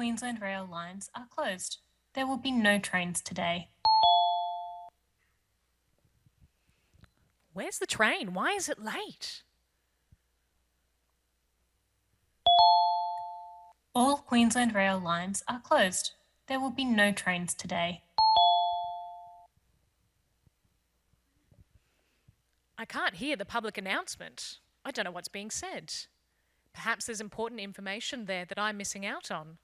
Queensland rail lines are closed. There will be no trains today. Where's the train? Why is it late? All Queensland rail lines are closed. There will be no trains today. I can't hear the public announcement. I don't know what's being said. Perhaps there's important information there that I'm missing out on.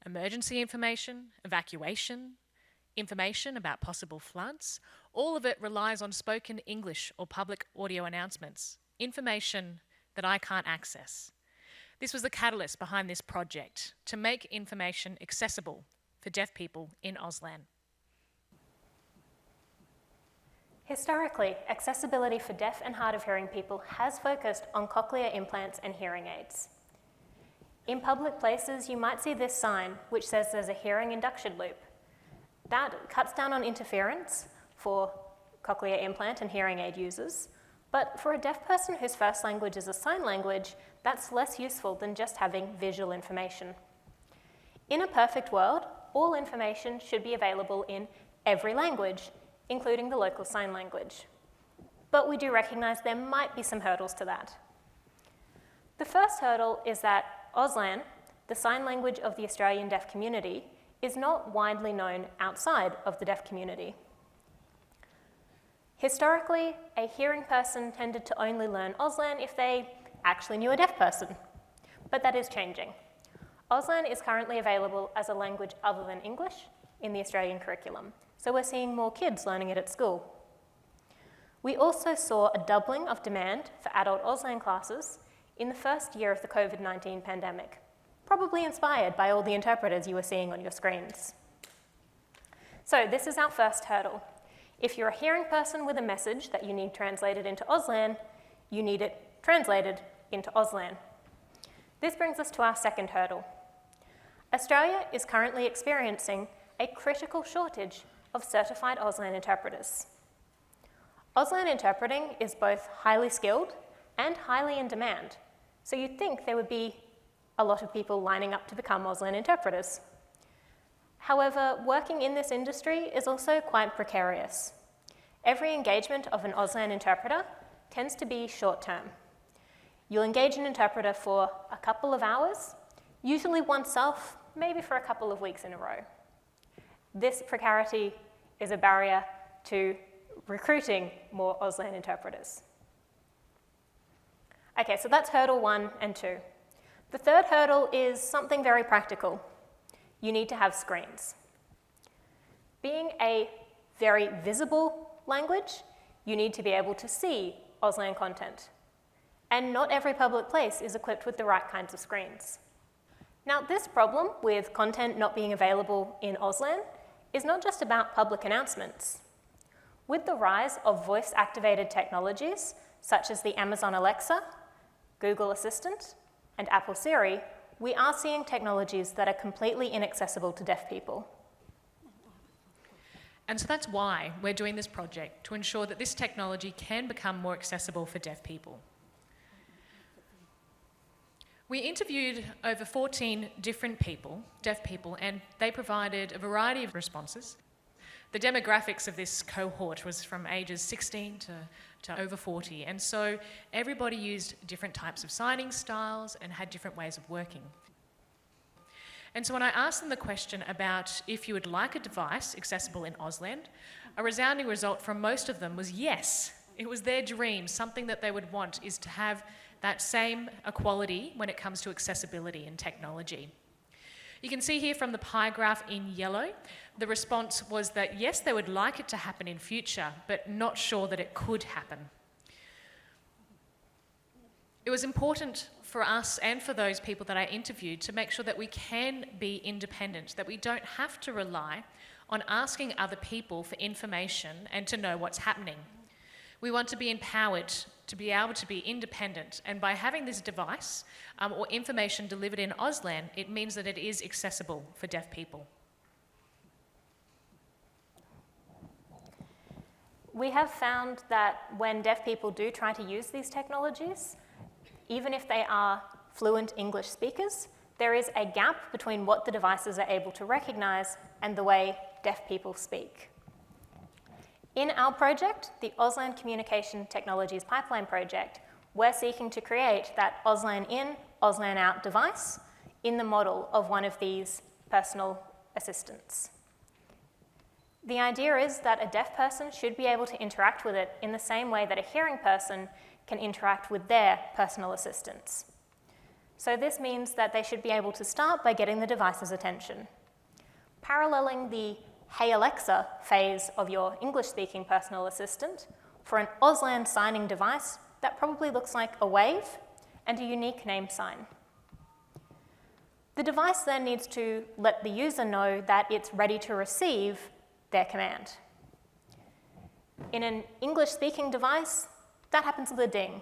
Emergency information, evacuation, information about possible floods, all of it relies on spoken English or public audio announcements, information that I can't access. This was the catalyst behind this project, to make information accessible for deaf people in Auslan. Historically, accessibility for deaf and hard of hearing people has focused on cochlear implants and hearing aids. In public places, you might see this sign which says there's a hearing induction loop. That cuts down on interference for cochlear implant and hearing aid users, but for a deaf person whose first language is a sign language, that's less useful than just having visual information. In a perfect world, all information should be available in every language, including the local sign language. But we do recognise there might be some hurdles to that. The first hurdle is that Auslan, the sign language of the Australian deaf community, is not widely known outside of the deaf community. Historically, a hearing person tended to only learn Auslan if they actually knew a deaf person, but that is changing. Auslan is currently available as a language other than English in the Australian curriculum, so we're seeing more kids learning it at school. We also saw a doubling of demand for adult Auslan classes in the first year of the COVID-19 pandemic, probably inspired by all the interpreters you were seeing on your screens. So this is our first hurdle. If you're a hearing person with a message that you need translated into Auslan, you need it translated into Auslan. This brings us to our second hurdle. Australia is currently experiencing a critical shortage of certified Auslan interpreters. Auslan interpreting is both highly skilled and highly in demand, so you'd think there would be a lot of people lining up to become Auslan interpreters. However, working in this industry is also quite precarious. Every engagement of an Auslan interpreter tends to be short-term. You'll engage an interpreter for a couple of hours, usually oneself, maybe for a couple of weeks in a row. This precarity is a barrier to recruiting more Auslan interpreters. Okay, so that's hurdle 1 and 2. The third hurdle is something very practical. You need to have screens. Being a very visible language, you need to be able to see Auslan content. And not every public place is equipped with the right kinds of screens. Now, this problem with content not being available in Auslan is not just about public announcements. With the rise of voice-activated technologies, such as the Amazon Alexa, Google Assistant, and Apple Siri, we are seeing technologies that are completely inaccessible to deaf people. And so that's why we're doing this project, to ensure that this technology can become more accessible for deaf people. We interviewed over 14 different people, deaf people, and they provided a variety of responses. The demographics of this cohort was from ages 16 to over 40, and so everybody used different types of signing styles and had different ways of working. And so when I asked them the question about if you would like a device accessible in Auslan, a resounding result from most of them was yes. It was their dream. Something that they would want is to have that same equality when it comes to accessibility and technology. You can see here from the pie graph in yellow, the response was that yes, they would like it to happen in future, but not sure that it could happen. It was important for us and for those people that I interviewed to make sure that we can be independent, that we don't have to rely on asking other people for information and to know what's happening. We want to be empowered to be able to be independent, and by having this device or information delivered in Auslan, it means that it is accessible for deaf people. We have found that when deaf people do try to use these technologies, even if they are fluent English speakers, there is a gap between what the devices are able to recognise and the way deaf people speak. In our project, the Auslan Communication Technologies Pipeline Project, we're seeking to create that Auslan in, Auslan out device in the model of one of these personal assistants. The idea is that a deaf person should be able to interact with it in the same way that a hearing person can interact with their personal assistants. So this means that they should be able to start by getting the device's attention. Paralleling the "Hey Alexa" phase of your English-speaking personal assistant, for an Auslan signing device, that probably looks like a wave and a unique name sign. The device then needs to let the user know that it's ready to receive their command. In an English-speaking device, that happens with a ding.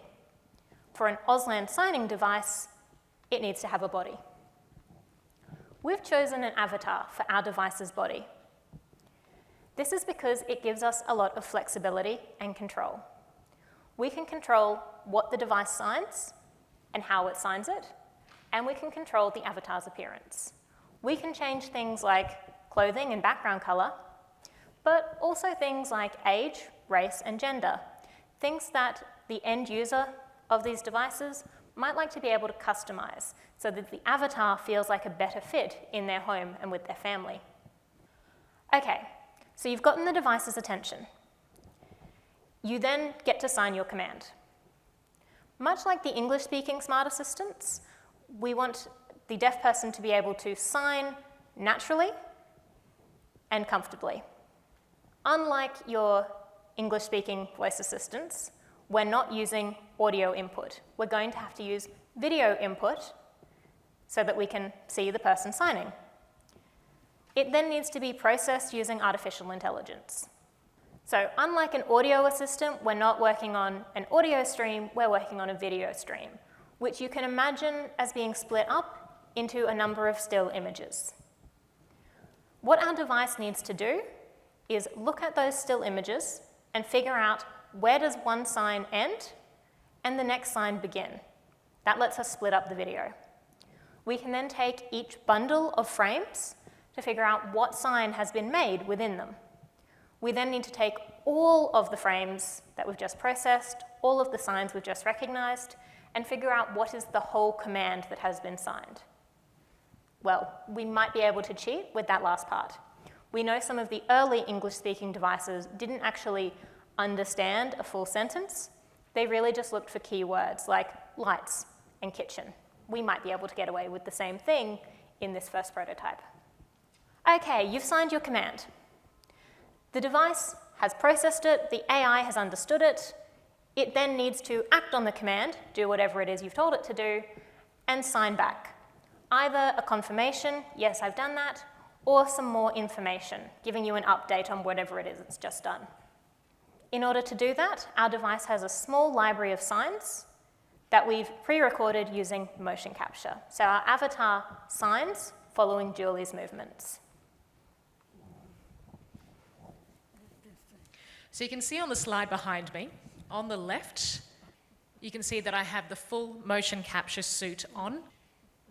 For an Auslan signing device, it needs to have a body. We've chosen an avatar for our device's body. This is because it gives us a lot of flexibility and control. We can control what the device signs and how it signs it, and we can control the avatar's appearance. We can change things like clothing and background color, but also things like age, race, and gender, things that the end user of these devices might like to be able to customize so that the avatar feels like a better fit in their home and with their family. Okay, so you've gotten the device's attention. You then get to sign your command. Much like the English-speaking smart assistants, we want the deaf person to be able to sign naturally and comfortably. Unlike your English-speaking voice assistants, we're not using audio input. We're going to have to use video input so that we can see the person signing. It then needs to be processed using artificial intelligence. So unlike an audio assistant, we're not working on an audio stream, we're working on a video stream, which you can imagine as being split up into a number of still images. What our device needs to do is look at those still images and figure out where does one sign end and the next sign begin. That lets us split up the video. We can then take each bundle of frames to figure out what sign has been made within them. We then need to take all of the frames that we've just processed, all of the signs we've just recognized, and figure out what is the whole command that has been signed. Well, we might be able to cheat with that last part. We know some of the early English-speaking devices didn't actually understand a full sentence. They really just looked for keywords like lights and kitchen. We might be able to get away with the same thing in this first prototype. Okay, you've signed your command. The device has processed it, the AI has understood it. It then needs to act on the command, do whatever it is you've told it to do, and sign back. Either a confirmation, yes, I've done that, or some more information, giving you an update on whatever it is it's just done. In order to do that, our device has a small library of signs that we've pre-recorded using motion capture. So our avatar signs following Julie's movements. So you can see on the slide behind me, on the left, you can see that I have the full motion capture suit on.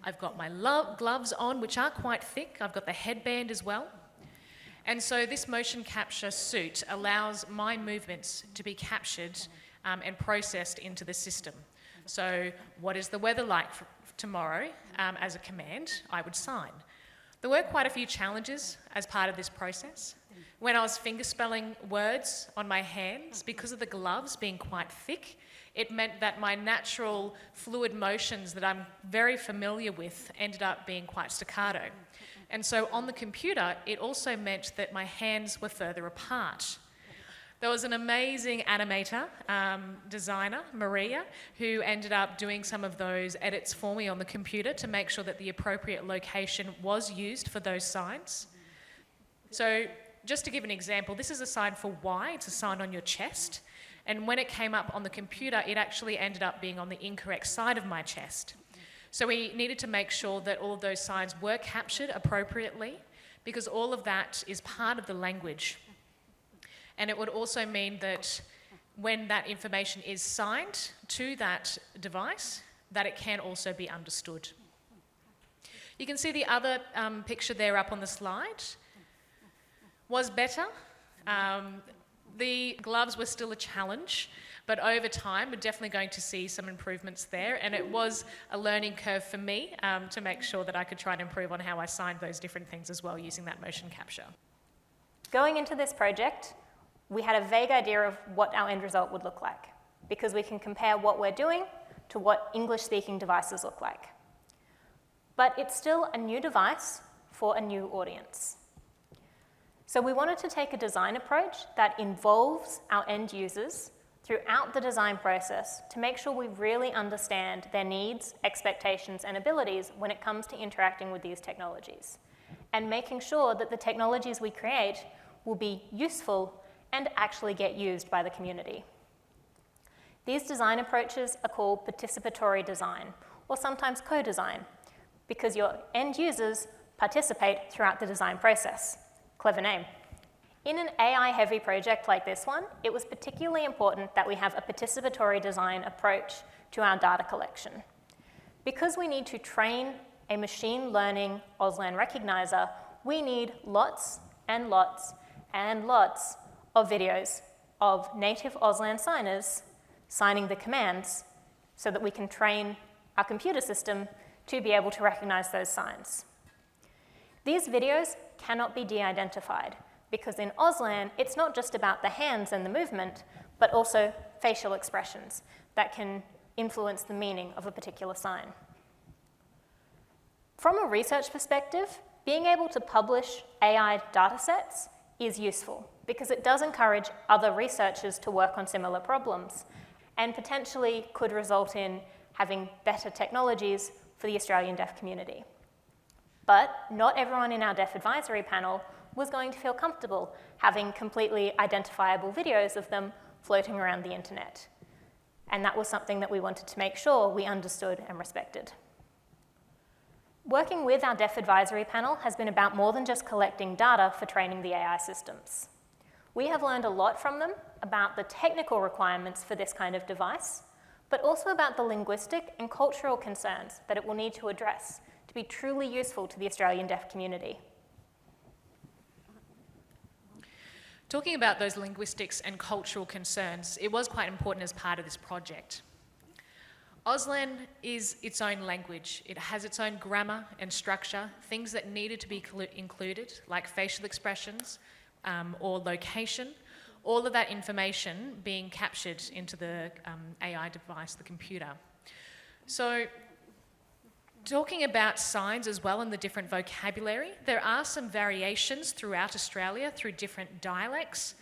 I've got my gloves on, which are quite thick. I've got the headband as well. And so this motion capture suit allows my movements to be captured and processed into the system. So what is the weather like for tomorrow? As a command, I would sign. There were quite a few challenges as part of this process. When I was fingerspelling words on my hands, because of the gloves being quite thick, it meant that my natural fluid motions that I'm very familiar with ended up being quite staccato. And so on the computer, it also meant that my hands were further apart. There was an amazing animator, designer, Maria, who ended up doing some of those edits for me on the computer to make sure that the appropriate location was used for those signs. So just to give an example, this is a sign for Y, it's a sign on your chest. And when it came up on the computer, it actually ended up being on the incorrect side of my chest. So we needed to make sure that all of those signs were captured appropriately, because all of that is part of the language. And it would also mean that when that information is signed to that device, that it can also be understood. You can see the other picture there up on the slide was better. The gloves were still a challenge, but over time we're definitely going to see some improvements there, and it was a learning curve for me to make sure that I could try and improve on how I signed those different things as well using that motion capture. Going into this project, we had a vague idea of what our end result would look like, because we can compare what we're doing to what English-speaking devices look like. But it's still a new device for a new audience. So we wanted to take a design approach that involves our end users throughout the design process to make sure we really understand their needs, expectations, and abilities when it comes to interacting with these technologies, and making sure that the technologies we create will be useful and actually get used by the community. These design approaches are called participatory design, or sometimes co-design, because your end users participate throughout the design process. Clever name. In an AI-heavy project like this one, it was particularly important that we have a participatory design approach to our data collection. Because we need to train a machine learning Auslan recognizer, we need lots and lots and lots of videos of native Auslan signers signing the commands so that we can train our computer system to be able to recognize those signs. These videos cannot be de-identified because in Auslan, it's not just about the hands and the movement, but also facial expressions that can influence the meaning of a particular sign. From a research perspective, being able to publish AI datasets is useful because it does encourage other researchers to work on similar problems and potentially could result in having better technologies for the Australian deaf community. But not everyone in our deaf advisory panel was going to feel comfortable having completely identifiable videos of them floating around the internet. And that was something that we wanted to make sure we understood and respected. Working with our deaf advisory panel has been about more than just collecting data for training the AI systems. We have learned a lot from them about the technical requirements for this kind of device, but also about the linguistic and cultural concerns that it will need to address to be truly useful to the Australian deaf community. Talking about those linguistics and cultural concerns, it was quite important as part of this project. Auslan is its own language. It has its own grammar and structure, things that needed to be included, like facial expressions or location, all of that information being captured into the AI device, the computer. So, talking about signs as well and the different vocabulary, there are some variations throughout Australia through different dialects.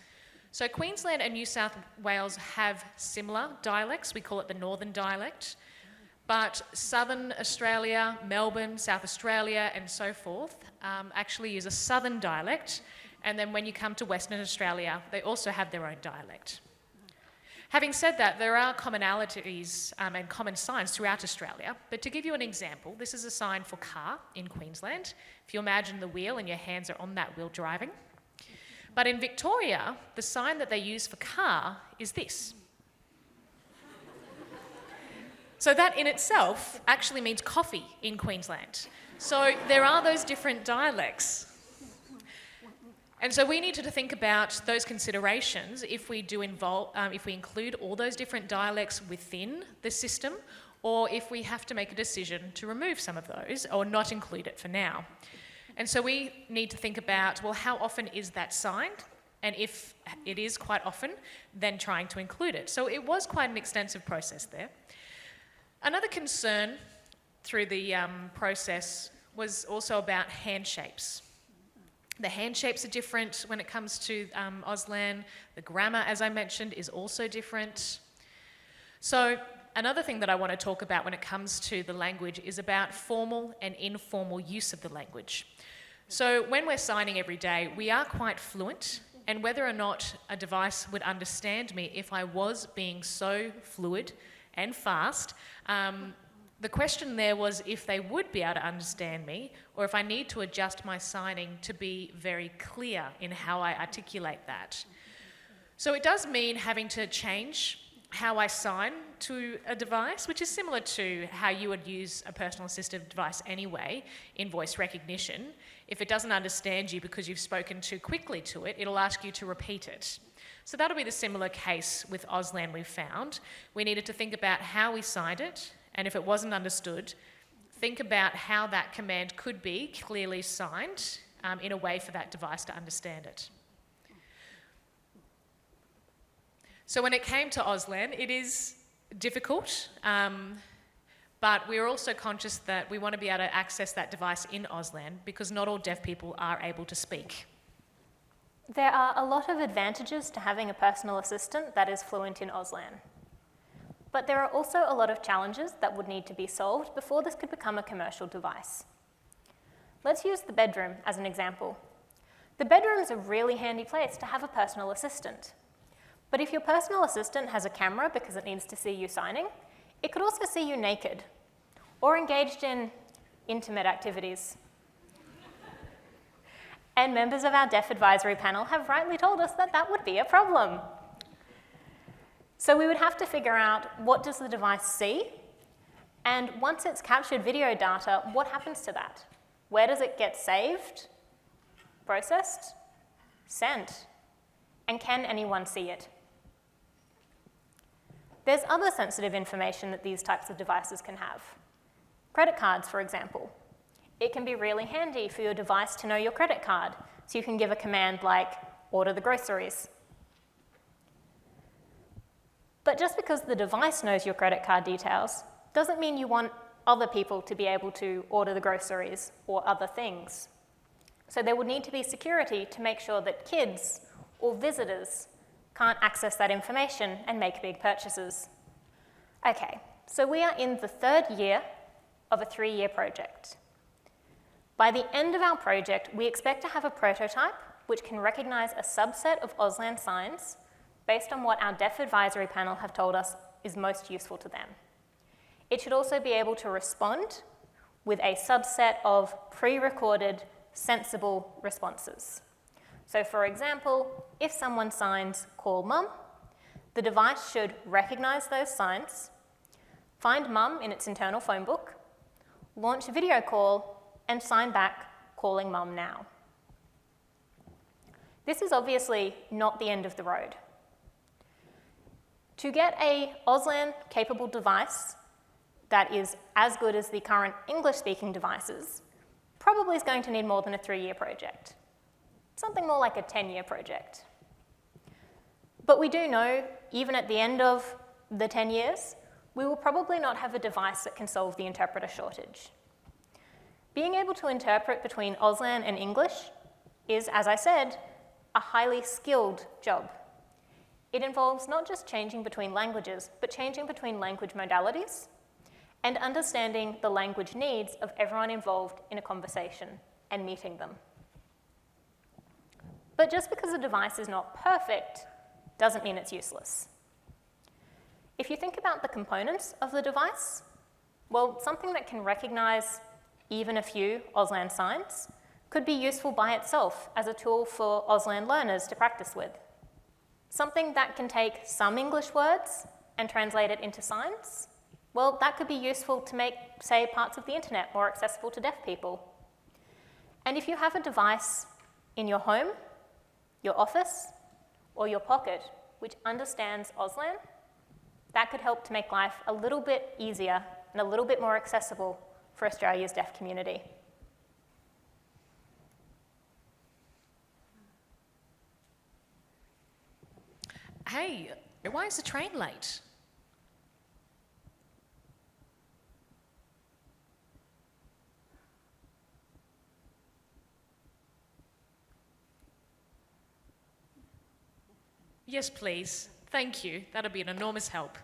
So Queensland and New South Wales have similar dialects. We call it the Northern dialect. But Southern Australia, Melbourne, South Australia, and so forth actually use a Southern dialect. And then when you come to Western Australia, they also have their own dialect. Having said that, there are commonalities and common signs throughout Australia. But to give you an example, this is a sign for car in Queensland. If you imagine the wheel and your hands are on that wheel driving. But in Victoria, the sign that they use for car is this. So that in itself actually means coffee in Queensland. So there are those different dialects. And so we needed to think about those considerations if we include all those different dialects within the system, or if we have to make a decision to remove some of those or not include it for now. And so we need to think about, well, how often is that signed? And if it is quite often, then trying to include it. So it was quite an extensive process there. Another concern through the process was also about hand shapes. The hand shapes are different when it comes to Auslan. The grammar, as I mentioned, is also different. So another thing that I want to talk about when it comes to the language is about formal and informal use of the language. So when we're signing every day, we are quite fluent, and whether or not a device would understand me if I was being so fluid and fast, the question there was if they would be able to understand me, or if I need to adjust my signing to be very clear in how I articulate that. So it does mean having to change how I sign to a device, which is similar to how you would use a personal assistive device anyway in voice recognition. If it doesn't understand you because you've spoken too quickly to it, it'll ask you to repeat it. So that'll be the similar case with Auslan we've found. We needed to think about how we signed it, and if it wasn't understood, think about how that command could be clearly signed in a way for that device to understand it. So when it came to Auslan, it is difficult, but we're also conscious that we want to be able to access that device in Auslan because not all deaf people are able to speak. There are a lot of advantages to having a personal assistant that is fluent in Auslan. But there are also a lot of challenges that would need to be solved before this could become a commercial device. Let's use the bedroom as an example. The bedroom is a really handy place to have a personal assistant. But if your personal assistant has a camera because it needs to see you signing, it could also see you naked or engaged in intimate activities. And members of our Deaf Advisory Panel have rightly told us that that would be a problem. So we would have to figure out, what does the device see? And once it's captured video data, what happens to that? Where does it get saved, processed, sent? And can anyone see it? There's other sensitive information that these types of devices can have. Credit cards, for example. It can be really handy for your device to know your credit card, so you can give a command like, order the groceries. But just because the device knows your credit card details doesn't mean you want other people to be able to order the groceries or other things. So there would need to be security to make sure that kids or visitors can't access that information and make big purchases. Okay, so we are in the third year of a 3-year project. By the end of our project, we expect to have a prototype which can recognize a subset of Auslan signs based on what our Deaf Advisory Panel have told us is most useful to them. It should also be able to respond with a subset of pre-recorded, sensible responses. So for example, if someone signs call mum, the device should recognize those signs, find mum in its internal phone book, launch a video call, and sign back calling mum now. This is obviously not the end of the road. To get a Auslan capable device that is as good as the current English-speaking devices probably is going to need more than a 3-year project. Something more like a 10-year project. But we do know, even at the end of the 10 years, we will probably not have a device that can solve the interpreter shortage. Being able to interpret between Auslan and English is, as I said, a highly skilled job. It involves not just changing between languages, but changing between language modalities and understanding the language needs of everyone involved in a conversation and meeting them. But just because a device is not perfect doesn't mean it's useless. If you think about the components of the device, well, something that can recognize even a few Auslan signs could be useful by itself as a tool for Auslan learners to practice with. Something that can take some English words and translate it into signs, well, that could be useful to make, say, parts of the internet more accessible to deaf people. And if you have a device in your home, your office, or your pocket which understands Auslan, that could help to make life a little bit easier and a little bit more accessible for Australia's deaf community. Hey, why is the train late? Yes, please. Thank you. That'll be an enormous help.